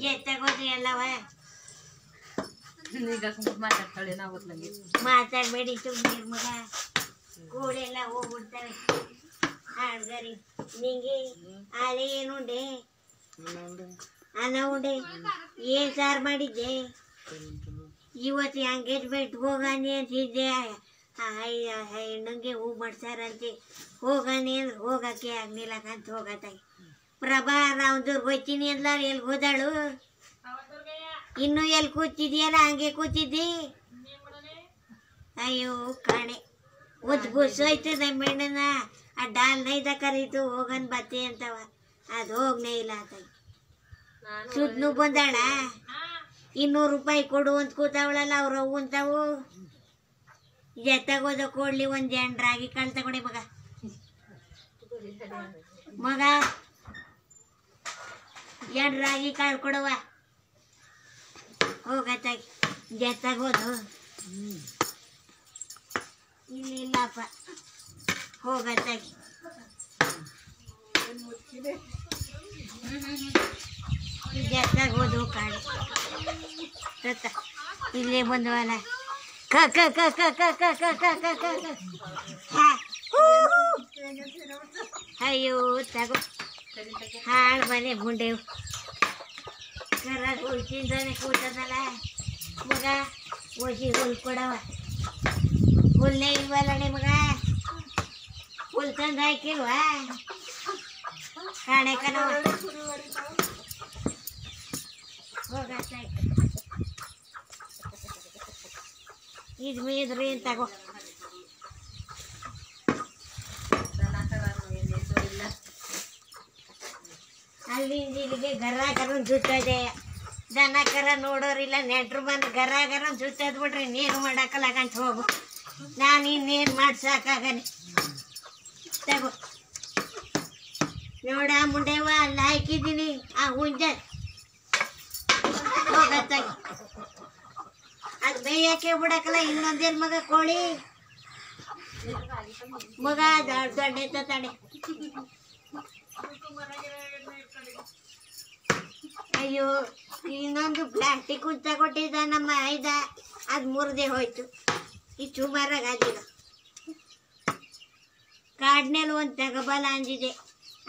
ಜೊತೆಗೋದು ಎಲ್ಲವ ಈಗ ಮಾತಾಡ್ತಾಳೆ ನಾವು ನಂಗೆ ಮಾತಾಡ್ಬೇಡಿ ಸುಮ್ಮನೆ ಮಗ ಕೂಳೆಲ್ಲ ಹೋಗ್ಬಿಡ್ತವೆ ಹಾಡ್ಗರಿ ನಿಂಗೆ ಆಳೆ ಏನುಂಡೆ ಅನ್ನ ಉಂಡೆ ಏನ್ ಸಾರು ಮಾಡಿದ್ದೆ ಇವತ್ತು ಎಂಗೇಜ್ಮೆಂಟ್ ಹೋಗಾನೆ ಅಂತಿದ್ದೆ ಹೆಣ್ಣಂಗೆ ಹೂ ಮಾಡ್ಸಾರಂತೆ ಹೋಗಾನೆ ಅಂದ್ರೆ ಹೋಗಕ್ಕೆ ಆಗ್ಲಿಲ್ಲ ಅಂತ ಹೋಗತ್ತಾಗಿ ಪ್ರಭಾ ರಾವ್ದೂರ್ಗೆ ಹೋಯ್ತೀನಿ ಅಂದ್ಲ ಎಲ್ಲಿ ಹೋದಾಳು ಇನ್ನು ಎಲ್ಲಿ ಕೂತಿದ್ಯಲ್ಲ ಹಂಗೆ ಕೂತಿದ್ದಿ ಅಯ್ಯೋ ಕಾಣೆ ಉದ್ ಬುಸೋಯ್ತು ನಮ್ಮ ಹೆಣ್ಣನ ಆ ಡಾಲ್ ನೈದ ಕರೀತು ಹೋಗನ್ ಬತ್ತೆ ಅಂತವ ಅದು ಹೋಗ್ನೇ ಇಲ್ಲ ಅಂತ ಸುದ್ನು ಬಂದಾಳ 200 ರೂಪಾಯಿ ಕೊಡು ಅಂತ ಕೂತಾವಳಲ್ಲ ಅವ್ರ ಅವು ಅಂತಾವು ಜೊತೆಗೋದ ಕೊಡ್ಲಿ ಒಂದ್ ರಾಗಿ ಕಾಳು ತಗೊಂಡೆ ಮಗ ಮಗ ರಾಗಿ ಕಾಳು ಕೊಡುವ ಹೋಗತ್ತಾಗಿ ಜೊತೆಗೋದು ಇಲ್ಲಿಲ್ಲಪ್ಪ ಹೋಗತ್ತಾಗಿ ಜೊತೆಗೋದು ಕಾಳು ಇಲ್ಲೇ ಬಂದವಲ್ಲ ಕ ಕ ಕ ಕ ಕ ಕ ಕ ಕ ಕ ಕ ಅಯ್ಯೋ ತಗೋ ಹಾಳು ಮನೆ ಮುಂಡೆವು ಕರ ಹುಲ್ಚಿಂದಾನೆ ಕೂತದಲ್ಲ ಮಗ ಒಸಿ ಹುಲ್ ಕೊಡವ ಹುಲ್ನೇ ಇಲ್ವಲ್ಲಣೆ ಮಗ ಹುಲ್ ತಂದು ಹಾಕಿಲ್ವಾ ಕಾಣೆ ಕಣವ ಹೋಗತ್ತಾಯ್ತು ಇದು ಮೇದ್ರಿ ತಗೋ ಅಲ್ಲಿಂದ ಇಲ್ಲಿಗೆ ಗರ ಗರನ್ ಸುತ್ತದೆ ದನ ಕರ ನೋಡೋರಿಲ್ಲ ನೆಂಟ್ರು ಬಂದು ಗರ ಗರನ್ ಸುತ್ತದ್ ಬಿಟ್ರೆ ಇನ್ನೇನು ಮಾಡಕ್ಕಲ್ಲ ಅಂತ ಹೋಗು ನಾನು ಇನ್ನೇನು ಮಾಡ್ಸಾಕಾಗನೆ ತಗೋ ನೋಡ ಮುಂಡೆವ ಅಲ್ಲಿ ಹಾಕಿದ್ದೀನಿ ಆ ಹುಂಜ ಹೋಗತ್ತಾಗ ಅದು ಬೇಯಕ್ಕೆ ಬಿಡಕ್ಕಲ್ಲ ಇನ್ನೊಂದೇನು ಮಗ ಕೋಳಿ ಮಗ ದೊಡ್ಡ ತಡೆ ಅಯ್ಯೋ ಇನ್ನೊಂದು ಪ್ಲಾಸ್ಟಿಕ್ ಹುಂಚ ಕೊಟ್ಟಿದ್ದ ನಮ್ಮ ಐದ ಅದು ಮುರಿದೇ ಹೋಯ್ತು ಈ ಸುಮಾರಾಗ ಅದಿಲ್ಲ ಕಾಡ್ನಲ್ಲಿ ಒಂದು ತಗೋಬಲ್ಲ ಅಂದಿದೆ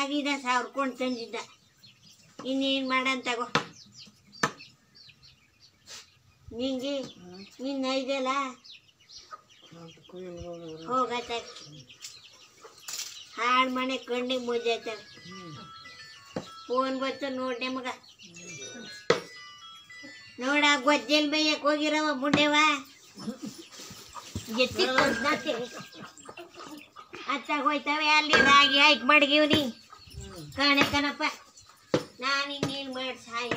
ಆಗಿದ 1000 ಕೊಂಡು ತಂದಿದ್ದ ಇನ್ನೇನು ಮಾಡಂತ ತಗೋ ನಿಂಗೆ ನಿನ್ನ ಐದಲ್ಲ ಹೋಗತ್ತ ಹಾಳು ಮನೆ ಕಣ್ಣಿಗೆ ಮುಜ್ಜಾಯ್ತವೆ ಫೋನ್ ಬಂತು ನೋಡ್ದೆ ಮಗ ನೋಡ ಗೊಜ್ಜಲ್ ಬೈಯಕ್ಕೆ ಹೋಗಿರವ ಮುಂಡೆವ ಎತ್ತಿ ಅತ್ತಾಗ ಹೋಯ್ತವೆ ಅಲ್ಲಿ ರಾಗಿ ಹಾಕಿ ಮಡಗಿವ್ನಿ ಕಾಣೆ ಕಣಪ್ಪ ನಾನು ಇನ್ನೇನು ಮಾಡಿ ಸಾಯ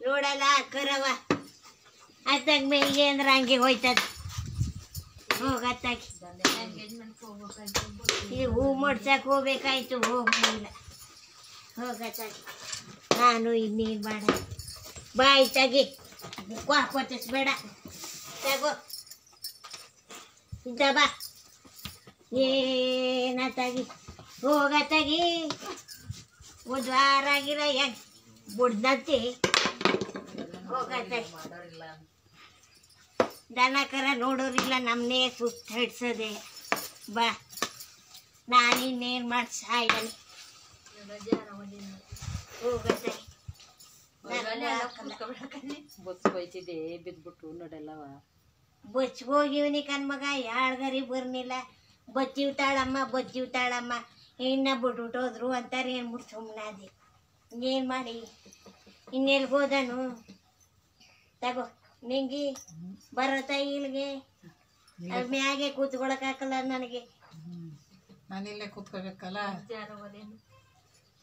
ನೋಡಲ್ಲ ಕರವ ಅತ್ತಾಗ ಮೇಗೆ ಅಂದ್ರೆ ಹಂಗೆ ಹೋಯ್ತದ ಹೋಗತ್ತಾಗಿ ಈ ಹೂ ಮಾಡ್ಸಕ್ಕೆ ಹೋಗ್ಬೇಕಾಯ್ತು ಹೋಗ್ಲಿಲ್ಲ ಹೋಗತ್ತಾಗಿ ನಾನು ಇನ್ನೇನು ಮಾಡ ಬಾಯಿ ತಗಿ ವಾಪತ್ತಿಸ್ಬೇಡ ತಗೋ ಇದ್ದ ಬಾ ಏನತ್ತಾಗಿ ಹೋಗತ್ತಾಗಿ ಒಂದು ವಾರ ಆಗಿರ ಯಾಕೆ ಬುಡ್ದಂತೆ ಹೋಗತ್ತಾಗಿ ದನ ಕರ ನೋಡೋರಿಲ್ಲ ನಮ್ಮನ್ನೇ ಸುತ್ತ ಹಿಡ್ಸೋದೆ ಬಾ ನಾನಿನ್ನೇನು ಮಾಡಿ ಸಾಯ್ದಾನೆ ಹೋಗತ್ತೆ ಬಸ್ಕೊಯ್ತಿದ್ದೆ ಬಿದ್ಬಿಟ್ಟು ನೋಡಲ್ಲವ ಬಚ್ಕೋಗಿವ್ನಿ ಕಣ್ಮಗ ಯಾಳ್ಗರಿ ಬರ್ನಿಲ್ಲ ಬಚ್ಚಿವ್ತಾಳಮ್ಮ ಹೆಣ್ಣ ಬಿಟ್ಬಿಟ್ಟೋದ್ರು ಅಂತಾರೆ ಏನ್ಬಿಟ್ಟು ಸುಮ್ಮನಾದೆ ಇನ್ನೇನು ಮಾಡಿ ಇನ್ನೆಲ್ಲಿ ಹೋದನು ತಗೋ ನಿಂಗೆ ಬರತ್ತ ಇಲ್ಲಿಗೆ ಅಲ್ಲಿ ಮ್ಯಾಗೆ ಕೂತ್ಕೊಳಕ್ಕಾಗಲ್ಲ ನನಗೆ ನಾನಿಲ್ಲೇ ಕೂತ್ಕೋಬೇಕಲ್ಲ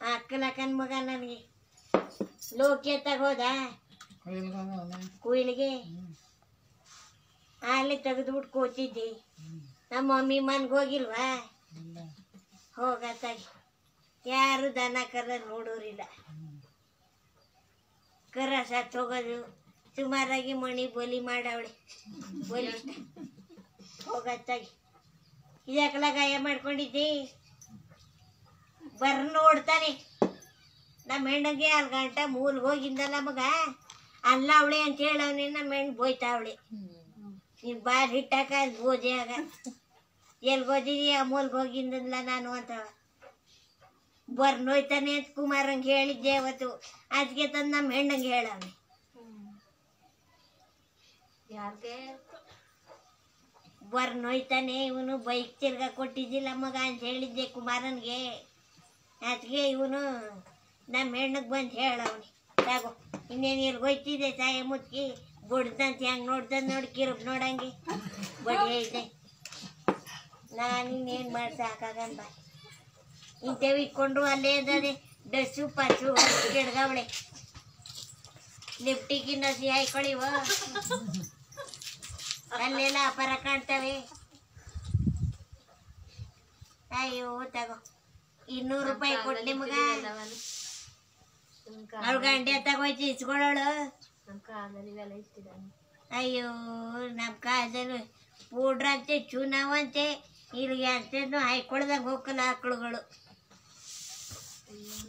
ಹಾಕಲ್ಲ ಕಣ್ಮಗ ನನಗೆ ಲೋಕೆ ತಗೋದ ಕುಯ್ಲಿಗೆ ಅಲ್ಲಿ ತೆಗೆದ್ಬಿಟ್ಟು ಕೂತಿದ್ದೆ ನಮ್ಮ ಮಮ್ಮಿ ಮನ್ಗೆ ಹೋಗಿಲ್ವಾ ಹೋಗತ್ತಾಗಿ ಯಾರು ದನ ಕರ ನೋಡೋರಿಲ್ಲ ಕರ ಸತ್ತು ಹೋಗೋದು ಸುಮಾರಾಗಿ ಮಣಿ ಬಲಿ ಮಾಡವಳೆ ಬಲಿ ಹೋಗತ್ತಾಗಿ ಇದಕ್ಕೆಲ್ಲ ಗಾಯ ಮಾಡ್ಕೊಂಡಿದ್ದೆ ನೋಡ್ತಾನೆ ನಮ್ಮ ಹೆಣ್ಣಗೆ 4 ಗಂಟೆ ಮೂಲ್ಗೆ ಹೋಗಿಂದಲ್ಲ ಮಗ ಅಲ್ಲ ಅವಳೆ ಅಂತ ಹೇಳವನಿ ನಮ್ಮ ಹೆಣ್ಣು ಬೋಯ್ತಾವಳೆ ನೀನು ಬಾರಿ ಹಿಟ್ಟಾಕ ಗೋಜಿ ಆಗ ಎಲ್ಗೋದಿನಿ ಮೂಲ್ಗೆ ಹೋಗಿಂದಲ್ಲ ನಾನು ಅಂತವ ಬರ್ನೋಯ್ತಾನೆ ಅಂತ ಕುಮಾರಂಗೆ ಹೇಳಿದ್ದೆ ಅವತ್ತು ಅದಕ್ಕೆ ತಂದು ನಮ್ಮ ಹೆಣ್ಣಂಗೆ ಹೇಳವನಿ ಯಾಕೆ ಬರ್ನೋಯ್ತಾನೆ ಇವನು ಬೈಕ್ ತಿರ್ಗ ಕೊಟ್ಟಿದ್ದಿಲ್ಲ ಮಗ ಅಂತ ಹೇಳಿದ್ದೆ ಕುಮಾರನ್ಗೆ ಅದಕ್ಕೆ ಇವನು ನಮ್ಮ ಹೆಣ್ಣಿಗೆ ಬಂದು ಹೇಳವನಿ ತಗೋ ಇನ್ನೇನು ಇಲ್ಲಿ ಹೋಯ್ತಿದ್ದೆ ತಾಯಿ ಮುತ್ಕಿ ಬುಡ್ದಂತ ಹೆಂಗೆ ನೋಡ್ದಂತ ನೋಡಿ ಕಿರುಬ್ ನೋಡಂಗೆ ಬಡಿ ಐತೆ ನಾನು ಇನ್ನೇನು ಮಾಡಿ ಸಾಕಾಗಂಬ ಇಂಥವು ಇಟ್ಕೊಂಡ್ರು ಅಲ್ಲೇ ಅದೇ ಡಸ್ಸು ಪಚ್ಚು ಕೆಡ್ಗವಳೆ ಲಿಫ್ಟಿಗಿನ್ನ ಸಿ ಹಾಯ್ಕೊಳಿವ ಅಲ್ಲೆಲ್ಲ ಅಪರ ಕಾಣ್ತವೆ ಅಯ್ಯೋ ತಗೋ 200 ರೂಪಾಯಿ ಕೊಡ್ಲಿ ಮಗ ಅವಳು ಗಂಡೆ ತಗೋಯ್ತು ಇಸ್ಕೊಳ್ಳೋಳು ನಮ್ಮ ಕಾಲದಲ್ಲಿ ಇವೆಲ್ಲ ಇಟ್ಟಿದ್ದಾನೆ ಅಯ್ಯೋ ನಮ್ಮ ಕಾಲದಲ್ಲಿ ಪೌಡ್ರಂತೆ ಚೂನಾವಂತೆ ಇಲ್ಲಿ ಎಂತೆಂದು ಹಾಯ್ಕೊಳ್ದಂಗೆ ಹೋಗಲ್ಲ ಆಕಳುಗಳು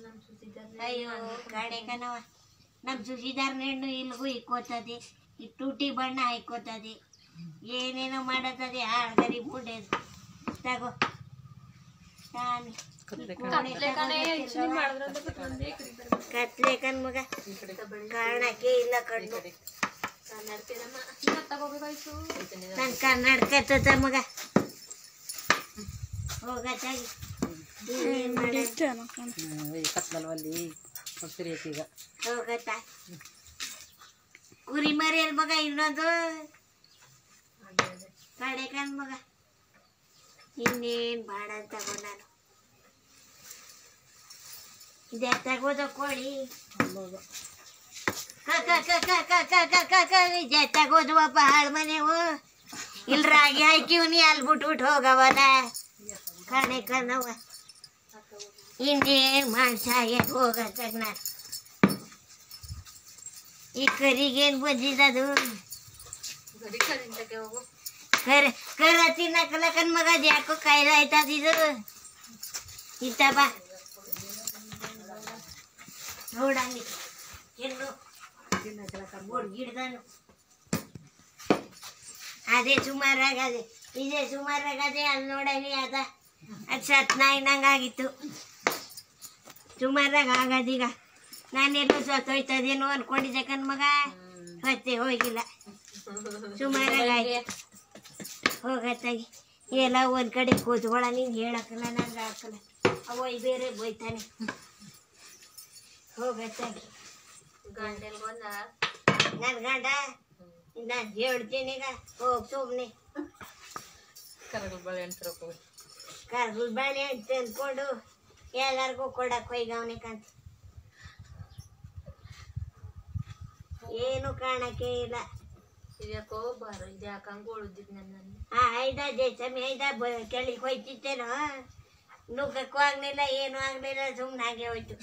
ನಮ್ಮ ಸುತ್ತಿದ್ದಾರೆ ಅಯ್ಯೋ ಗಾಡೆ ಕಣವ ನಮ್ಮ ಸುಸಿದಾರನ ಹೆಣ್ಣು ಇಲ್ಗೂ ಇಕ್ಕೋತದೆ ಈ ಟೂಟಿ ಬಣ್ಣ ಹಾಯ್ಕೋತದೆ ಏನೇನೋ ಮಾಡತ್ತದೆ ಹಾಳ್ಗರಿ ಬುಡ್ಡೆ ತಗೋ ತಾನು ಕತ್ಲೆ ಕಣ್ ಮಗ ಕಾರಣಕ್ಕೆ ಇಲ್ಲ ಕಣ್ಣು ನನ್ನ ಕನ್ನಡಕ ತತ ಮಗ ಹೋಗತ್ತಾಗಿ ಕತ್ಲಲ್ಲಿ ಈಗ ಹೋಗತ್ತ ಕುರಿ ಮರಿ ಅಲ್ ಮಗ ಇನ್ನೊಂದು ಕಡೆ ಕಣ್ ಮಗ ಇನ್ನೇನು ಬಾಡ ತಗೋ ನಾನು ಇದೇ ತಗೋದ ಕೋಳಿ ಇದೇ ತಗೋದ್ವಪ್ಪ ಹಾಳು ಮನೆವು ಇಲ್ಲಿ ರಾಗಿ ಹಾಕಿವ್ನಿ ಅಲ್ಲಿ ಬಿಟ್ಬಿಟ್ಟು ಹೋಗವನ ಕಣೆ ಕಣವ ಇನ್ನೇನು ಮಾಡ್ಸಾಗೆ ಹೋಗತ್ತಾಗ ನಾನು ಈ ಕರಿಗೇನು ಬಂದಿದ್ದದು ಹೋಗು ಕರ ತಿನ್ನಕಲ್ಲ ಕಣ್ ಮಗ ಯಾಕೋ ಕಾಯಿಲೆ ಆಯ್ತದ ಇದು ಇಂತ ಬಾ ನೋಡಂಗಿ ಎಲ್ಲು ಗಿಡದನು ಅದೇ ಸುಮಾರಾಗದೆ ಇದೇ ಸುಮಾರಾಗದೆ ಅಲ್ಲಿ ನೋಡಂಗಿ ಅದ ಅದು ಸತ್ನಾಯಿನಂಗಾಗಿತ್ತು ಸುಮಾರಾಗ ಆಗದೀಗ ನಾನೆಲ್ಲೂ ಸತ್ತೋಯ್ತದೇನೋ ಅನ್ಕೊಂಡಿದ್ದೆ ಕಣ್ ಮಗ ಮತ್ತೆ ಹೋಗಿಲ್ಲ ಸುಮಾರಾಗಾಯ್ತು ಹೋಗತ್ತಾಗಿ ಎಲ್ಲ ಒಂದು ಕಡೆ ಕೂತ್ಕೊಳ್ಳ ನೀನು ಹೇಳಕ್ಕಲ್ಲ ನಂಗೆ ಹಾಕಲ್ಲ ಅವಯ್ ಬೇರೆ ಬೋಯ್ತಾನೆ ಹೋಗತ್ತಾಗಿ ಗಂಟೆಲ್ ಬಂದ ನನ್ನ ಗಂಡ ನಾನು ಹೇಳ್ತೀನಿ ಈಗ ಹೋಗಿ ಸುಮ್ಮನೆ ಕರಗಲ್ ಬಳೆ ಅಂತಾರಪ್ಪ ಕರ್ಗಲ್ ಬಾಳೆ ಅಂತ ಅಂದ್ಕೊಂಡು ಎಲ್ಲರಿಗೂ ಕೊಡಕ್ಕೆ ಹೋಯ್ಗವನೆ ಕಂತ ಏನು ಕಾಣಕ್ಕೆ ಇಲ್ಲ ಇದ್ಯಾಕೋ ಬಾರ ಇದ್ಯಾಕ ಹಂಗೆ ಉಳಿದಿದ್ ನನ್ನಲ್ಲಿ ಐದ ಜಯಸ್ವಾಮಿ ಐದ ಕೆಳಗೆ ಹೋಯ್ತಿತ್ತೇನೋ ನುಗ್ಗಕ್ಕೂ ಆಗ್ಲಿಲ್ಲ ಏನೂ ಆಗ್ಲಿಲ್ಲ ಸುಮ್ಮನೆ ಹಾಗೆ ಹೋಯ್ತು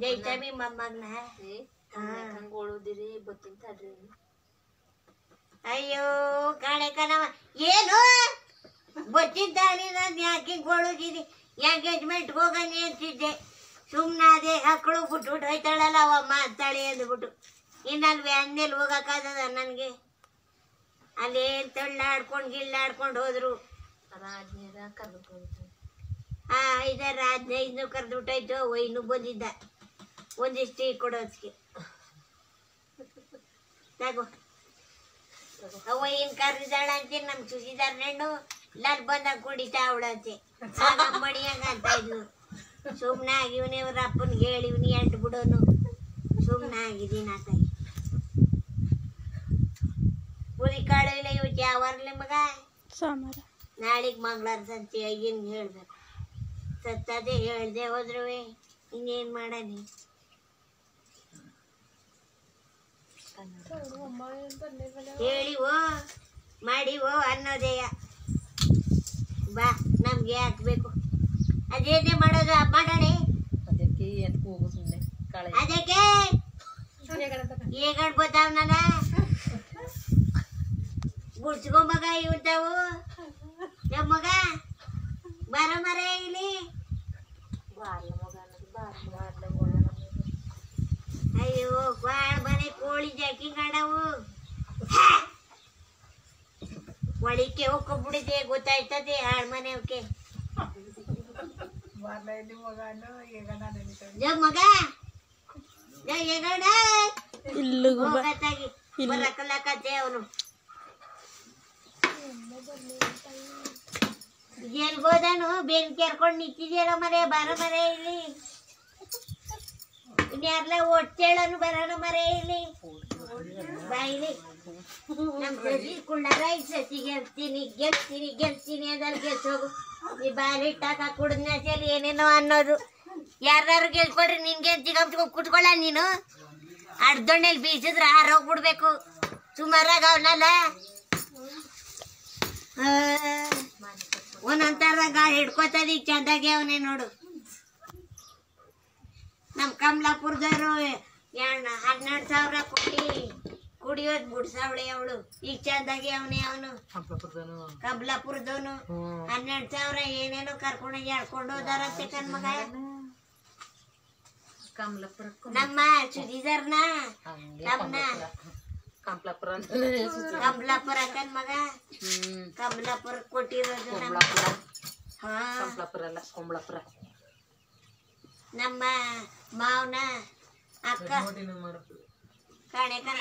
ಜಯಸ್ವಾಮಿ ಮೊಮ್ಮಗನ ಹಂಗೆ ಉಳಿದಿರಿ ಬತ್ತಿನ ತಡ್ರಿ ಅಯ್ಯೋ ಕಾಣೆ ಕಣವ ಏನು ಗೊತ್ತಿದ್ದಾನೆ ನಾನು ಯಾಕೆ ಗೋಳುದಿರಿ ಎಂಗೇಜ್ಮೆಂಟ್ಗೆ ಹೋಗನಿ ಅಂತಿದ್ದೆ ಸುಮ್ಮನೆ ಅದೇ ಮಕ್ಕಳು ಬಿಟ್ಬಿಟ್ಟು ಹೋಯ್ತಾಳಲ್ಲ ಅವ ಮಾತಾಳೆ ಅಂದ್ಬಿಟ್ಟು ಇನ್ನಲ್ಲಿ ವ್ಯಾನ್ನಲ್ಲಿ ಹೋಗಕ್ಕಾಗದ ನನಗೆ ಅಲ್ಲೇನು ತಳ್ಳಾಡ್ಕೊಂಡು ಗಿಳ್ಳಾಡ್ಕೊಂಡು ಹೋದ್ರು ರಾಜ್ಞರ ಕರ್ಕೊಂಡು ಇದರ 15 ಕರೆದ್ಬಿಟ್ಟಾಯ್ತು ಇನ್ನೂ ಬಂದಿದ್ದ ಒಂದಿಷ್ಟು ಕೊಡೋದಕ್ಕೆ ತಗೋ ಅವ ಏನು ಕರೆದಿದ್ದಾಳ ಅಂತೀನಿ ನಮ್ಮ ಸುಸಿದಾರ ಹೆಣ್ಣು ಲಲ್ ಬಂದಾಗ ಕುಡಿತಾ ಅವಳಂತೆ ಮಡಿಯಂಗ ಅಂತ ಇದ್ಲು ಸುಮ್ಮನೆ ಆಗಿವ್ನಿ ಅವ್ರ ಅಪ್ಪನಿಗೆ ಹೇಳಿವ್ನಿ ಎಂಟು ಬಿಡೋನು ಸುಮ್ಮನೆ ಆಗಿದ್ದೀನಿ ಆತಾಗಿ ಪುರಿ ಕಾಳು ಇಲ್ಲ ಇವತ್ತು ಯಾವಾರ್ಲಿ ಮಗ ಸೋಮವಾರ ನಾಳೆಗೆ ಮಂಗಳವಾರ ಸಂತೆ ಏನು ಹೇಳ್ಬೇಕು ಸತ್ತದೇ ಹೇಳ್ದೆ ಹೋದ್ರು ಇನ್ನೇನು ಮಾಡನಿ ಹೇಳಿವೋ ಮಾಡಿವೋ ಅನ್ನೋದೇಯ ಬಾ ನಮ್ಗೆ ಹಾಕ್ಬೇಕು ಅದೇನೇ ಮಾಡೋದು ಮಾಡಣೆ ಅದಕ್ಕೆ ಏನು ಹೋಗು ಸುಮ್ಮನೆ ಕಾಳೆ ಅದಕ್ಕೆ ಏಗಡ್ ಬತ್ತಾವ ನನ್ನ ಗುಡ್ಸ್ಕೊ ಮಗ ಇವ್ತಾವು ನಮ್ಮ ಮಗ ಬರ ಮರ ಇಲ್ಲಿ ಬಾರ್ಲ ಮಗ ಅಯ್ಯೋ ಬಾಳ್ ಮನೆ ಕೋಳಿ ಜಾಕಿ ಕಾಣವು ಒಳಿಕೆ ಹೋಗ್ಬಿಡಿದೆ ಗೊತ್ತಾಯ್ತದೆ ಹಾಳ್ ಮನೆ ಅವಕ್ಕೆ ಮಗ ಹೋಗತ್ತಾಗಿ ಬರಕಲ್ಲಕತ್ತೆ ಅವನು ಎಲ್ಗೋದನು ಬೇನ್ ಕೆರ್ಕೊಂಡ್ ನಿಂತಿದ್ಯಲ್ಲ ಮರೆ ಬರ ಮರೆ ಇಲ್ಲಿ ಇನ್ಯಾರ್ಲ ಒಟ್ಟೇಳನು ಬರೋಣ ಮರೆ ಇಲ್ಲಿ ಬಾಯಿಲಿ ನಮ್ ಸಸಿ ಕುಳ್ಳಾರ ಈ ಸಸಿ ಗೆಲ್ತೀನಿ ಅದ್ರಲ್ಲಿ ಗೆಲ್ಸೋಗು ಈ ಬಾಲಿಟ್ಟಾಕ ಕುಡಿದ್ನ ಚಲಿ ಏನೇನೋ ಅನ್ನೋದು ಯಾರು ಗೆಲ್ಕೊಡ್ರಿ ನಿನ್ಗೆ ಜಿಗಮ್ಸ್ಕೊ ಕುಟ್ಕೊಳ್ಳ ನೀನು ಅಡ್ದೊಣ್ಣೆಲ್ ಬೀಸಿದ್ರ ಹಾರೋಗ್ಬಿಡ್ಬೇಕು ಸುಮಾರಾಗ ಅವನಲ್ಲ ಒಂದೊಂಥರದ ಹಿಡ್ಕೋತದಿ ಚಂದಾಗಿ ಅವನೇ ನೋಡು ನಮ್ ಕಮಲಾಪುರದವರು 12,000 ಕೊಟ್ಟಿ ಕುಡಿಯೋದ್ ಬಿಡ್ಸಾವಳೆ ಅವಳು ಈಗ ಚಂದಾಗಿ ಅವನು ಕಮಲಾಪುರದವನು 12,000 ಏನೇನೋ ಕರ್ಕೊಂಡು ಎಳ್ಕೊಂಡು ಹೋದಾರಂತೆ ಕಣ್ಮಗ ನಮ್ಮ ಸುದೀಧರ್ನ ನಮ್ನ ಕಮಲಾಪುರ ಕಣ್ಮಗ ಕಮಲಾಪುರ ಕೊಟ್ಟಿರೋದು ಕುಂಬ್ಳಾಪುರ ನಮ್ಮ ಮಾವನ ಅಕ್ಕ ಕಣೆ ಕಣ